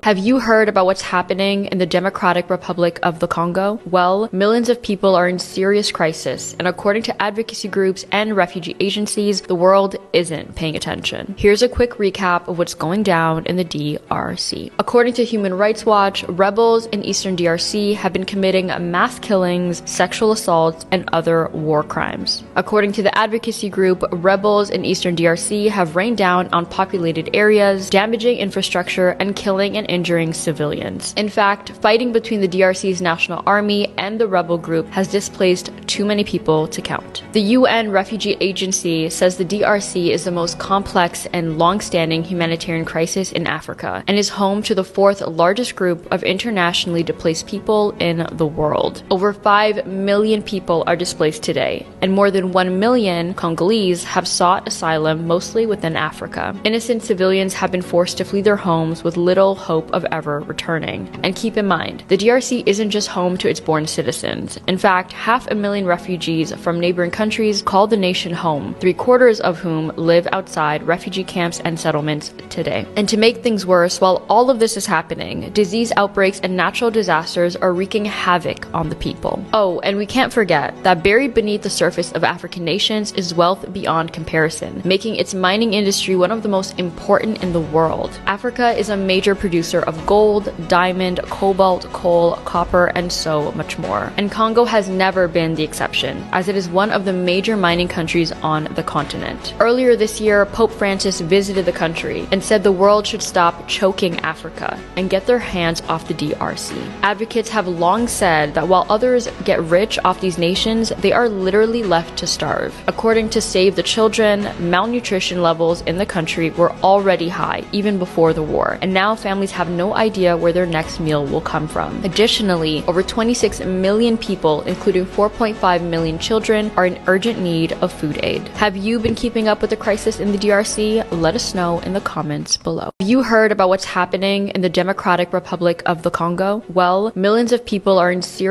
Have you heard about what's happening in the Democratic Republic of the Congo? Well, millions of people are in serious crisis, and according to advocacy groups and refugee agencies, the world isn't paying attention. Here's a quick recap of what's going down in the DRC. According to Human Rights Watch, rebels in eastern DRC have been committing mass killings, sexual assaults, and other war crimes. According to the advocacy group, rebels in eastern DRC have rained down on populated areas, damaging infrastructure, and killing and injuring civilians. In fact, fighting between the DRC's national army and the rebel group has displaced too many people to count. The UN Refugee Agency says the DRC is the most complex and long-standing humanitarian crisis in Africa and is home to the fourth largest group of internationally displaced people in the world. Over 5 million people are displaced today, and more than 1 million Congolese have sought asylum mostly within Africa. Innocent civilians have been forced to flee their homes with little hope of ever returning. And keep in mind, the DRC isn't just home to its born citizens. In fact, 500,000 refugees from neighboring countries call the nation home, 3/4 of whom live outside refugee camps and settlements today. And to make things worse, while all of this is happening, disease outbreaks and natural disasters are wreaking havoc on the people. Oh, and we can't forget that buried beneath the surface of African nations is wealth beyond comparison, making its mining industry one of the most important in the world. Africa is a major producer of gold, diamond, cobalt, coal, copper, and so much more. And Congo has never been the exception, as it is one of the major mining countries on the continent. Earlier this year, Pope Francis visited the country and said the world should stop choking Africa and get their hands off the DRC. Advocates have long said that while others get rich off these nations, they are literally left to starve. According to Save the Children, malnutrition levels in the country were already high even before the war, and now families have no idea where their next meal will come from. Additionally, over 26 million people, including 4.5 million children, are in urgent need of food aid. Have you been keeping up with the crisis in the DRC? Let us know in the comments below. Have you heard about what's happening in the Democratic Republic of the Congo? Well, millions of people are in serious